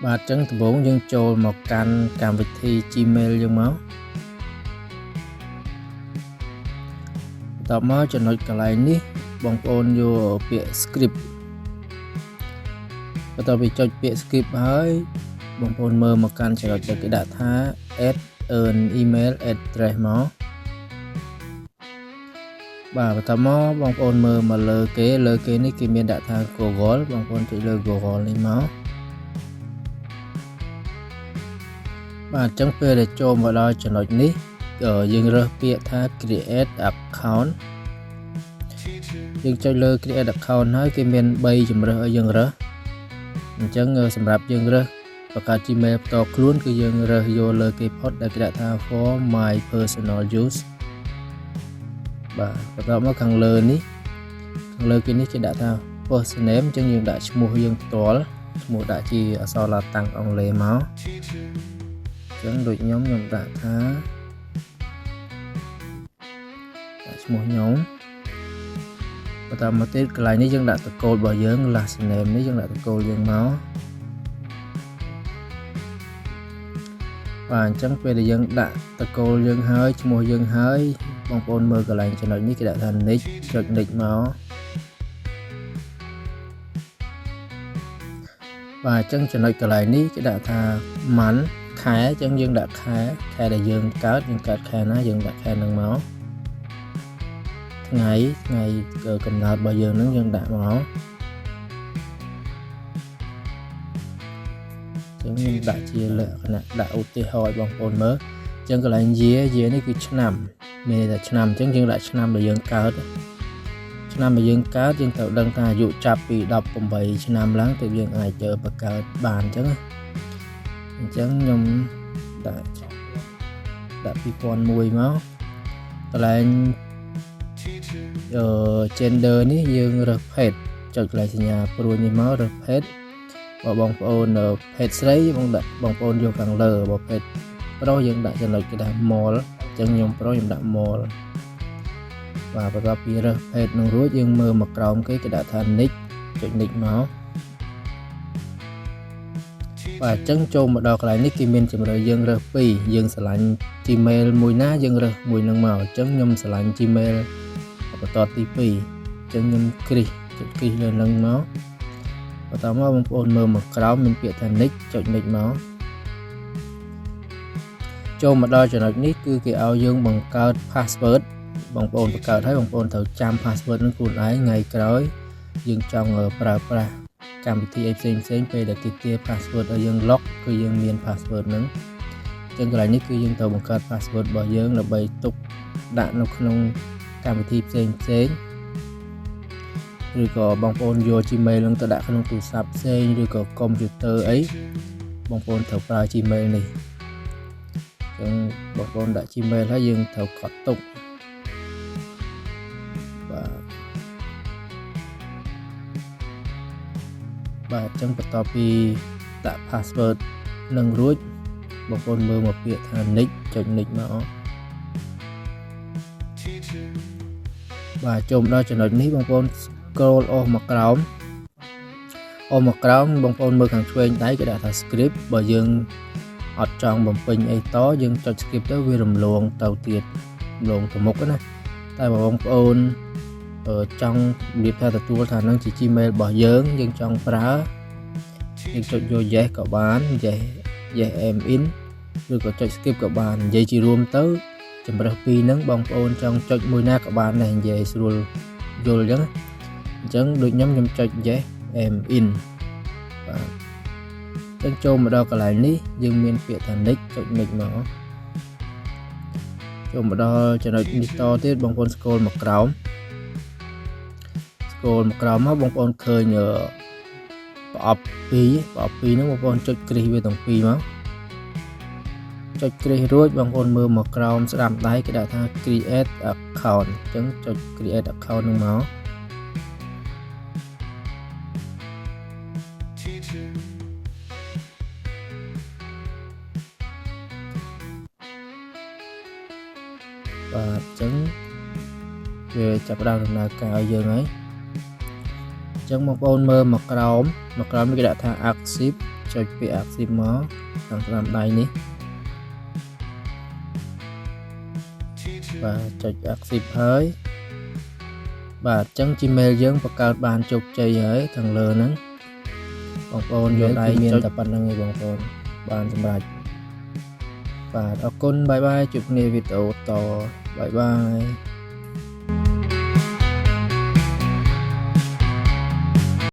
បាទចឹងដំបូងយើងចូលមកកាន់កម្មវិធី Gmail យើងមកបន្ទាប់មកចំណុចកន្លែងនេះបងប្អូនយកពាក្យ script បន្ទាប់ពីចុចពាក្យ script ហើយបងប្អូនមើលមកកាន់ចំណុចដែលគេដាក់ថា add an email address មកបាទបន្ទាប់មកបងប្អូនមើលមកលើគេនេះគេមានដាក់ថា Google បងប្អូនចុចលើ Google នេះមកបាទអញ្ចឹងពេលដែលចូលមកដល់ចំណុចនេះយើងរើសពាក្យថា create account យើងចុចលើ create account ហើយគេមាន3ជម្រើសឲ្យយើងរើសអញ្ចឹងសម្រាប់យើងរើសបង្កើត Gmail ផ្ទាល់ខ្លួនគឺយើងរើសយកលើគេផុតដែលគេដាក់ថា for my personal use បាទបន្ទាប់មកខាងលើនេះខាងលើគេនេះគេដាក់ថា first name អញ្ចឹងយើងដាក់ឈ្មោះយើងផ្ទាល់ឈ្មោះដាក់ជាអក្សរឡាតាំងអង់គ្លេសមកអញ្ចឹងដូចខ្ញុំដាក់ថាឈ្មោះខ្ញុំបន្តមកទៀតកន្លែងនេះយើងដាក់តកូលរបស់យើង last name នេះយើងដាក់តកូលយើងមកបាទអញ្ចឹងពេលដែលយើងដាក់តកូលយើងហើយឈ្មោះយើងហើយបងប្អូនមើលកន្លែងចំណុចនេះគេដាក់ថា nick ចុច nick មកបាទអញ្ចឹងចំណុចកន្លែងនេះគេដាក់ថា month ខែអញ្ចឹងយើងដាក់ខែដែលយើងកើតខែណាយើងដាក់ខែហ្នឹងមកថ្ងៃកំណើតរបស់យើងហ្នឹងយើងដាក់មកអញ្ចឹងខ្ញុំដាក់ជាលក្ខណៈដាក់ឧទាហរណ៍ឲ្យបងប្អូនមើលអញ្ចឹងកន្លែង year នេះគឺឆ្នាំមានតែឆ្នាំអញ្ចឹងយើងដាក់ឆ្នាំដែលយើងកើតឆ្នាំដែលយើងកើតយើងត្រូវដឹងថាអាយុចាប់ពី18ឆ្នាំឡើងទើបយើងអាចបង្កើតបានអញ្ចឹងខ្ញុំដាក់2001មកកន្លែងgender នេះយើងរើសភេទចុចកន្លែងសញ្ញាព្រួយនេះមករើសភេទបើបងប្អូនភេទស្រីបងប្អូនយកខាងលើបើភេទប្រុសយើងដាក់ចំណុចគេថា male អញ្ចឹងខ្ញុំប្រុសខ្ញុំដាក់ male បាទបន្ទាប់ពីរើសភេទនឹងរួចយើងមើលមកក្រោមគេដាក់ថា nick ចុច nick មកបាទអញ្ចឹងចូលមកដល់កន្លែងនេះគេមានជម្រើសយើងរើស2យើងឆ្លាញ់ Gmail មួយណាយើងរើសមួយនឹងមកអញ្ចឹងខ្ញុំឆ្លាញ់ Gmail បន្តទី2អញ្ចឹងខ្ញុំគ្រីសចុចគ្រីសលើនឹងមកបន្តមកបងប្អូនមើលមកក្រោមមានពាក្យថា nick ចុច nick មកចូលមកដល់ចំណុចនេះគឺគេឲ្យយើងបង្កើត password បងប្អូនបង្កើតហើយបងប្អូនត្រូវចាំ password នឹងខ្លួនឯងថ្ងៃក្រោយយើងចង់ប្រើប្រាស់កម្មវិធីផ្សេងពេលដែលគេទារ password ឲ្យយើង log គឺយើងមាន password ហ្នឹងអញ្ចឹងកន្លែងនេះគឺយើងត្រូវបង្កើត password របស់យើងដើម្បីទុកដាក់នៅក្នុងកម្មវិធីផ្សេងឬក៏បងប្អូនយក Gmail នឹងទៅដាក់ក្នុងទូរស័ព្ទផ្សេងឬក៏ computer អីបងប្អូនត្រូវប្រើ Gmail នេះអញ្ចឹងបងប្អូនដាក់ Gmail ហើយយើងត្រូវកត់ទុកបាទអញ្ចឹងបន្ទាប់ពីដាក់ password នឹងរួចបងប្អូនមើលមកពាក្យថា nick ចុច nick មកបាទចូលដល់ចំណុចនេះបងប្អូន scroll អស់មកក្រោមបងប្អូនមើលខាងឆ្វេងដៃគេដាក់ថា script បើយើងអត់ចង់បំពេញអីតយើងចុច skip ទៅវារំលងទៅទៀតរំលងទៅមុខណាតែបើបងប្អូនចង់រៀបថាទទួលថានឹងជា Gmail របស់យើងចង់ប្រើយើងចុចយក yes ក៏បាន yes am in ឬក៏ចុច skip ក៏បាននិយាយជារួមទៅជម្រើសពីរហ្នឹងបងប្អូនចង់ចុចមួយណាក៏បានដែរនិយាយស្រួលយល់អញ្ចឹងដូចខ្ញុំចុច yes am in បាទអញ្ចឹងចូលមកដល់កន្លែងនេះយើងមានពាក្យថា nick ចុច nick មកចូលមកដល់ចំណុចនេះតទៀតបងប្អូន scroll មកក្រោមមកបងប្អូនឃើញប្រអប់2ហ្នឹងបងប្អូនចុចគ្រីសវាទាំងពីរមកចុចគ្រីសរួចបងប្អូនមើលមកក្រោមស្ដាំដៃគេដាក់ថា create account អញ្ចឹងចុច create account ហ្នឹងមកបាទអញ្ចឹងវាចាប់ផ្ដើមដំណើរការឲ្យយើងហើយអញ្ចឹងបងប្អូនមើលមកក្រោមគេដាក់ថា active ចុចពាក្យ accept មកខាងក្រោមដៃនេះបាទចុច accept ហើយបាទអញ្ចឹង Gmail យើងបង្កើតបានជោគជ័យហើយខាងលើហ្នឹងបងប្អូនយកដៃមានតែប៉ុណ្្នឹងឯងបងប្អូនបានសម្រាប់បាទអរគុណបាយបាយជួបគ្នាវីដេអូតបាយបាយ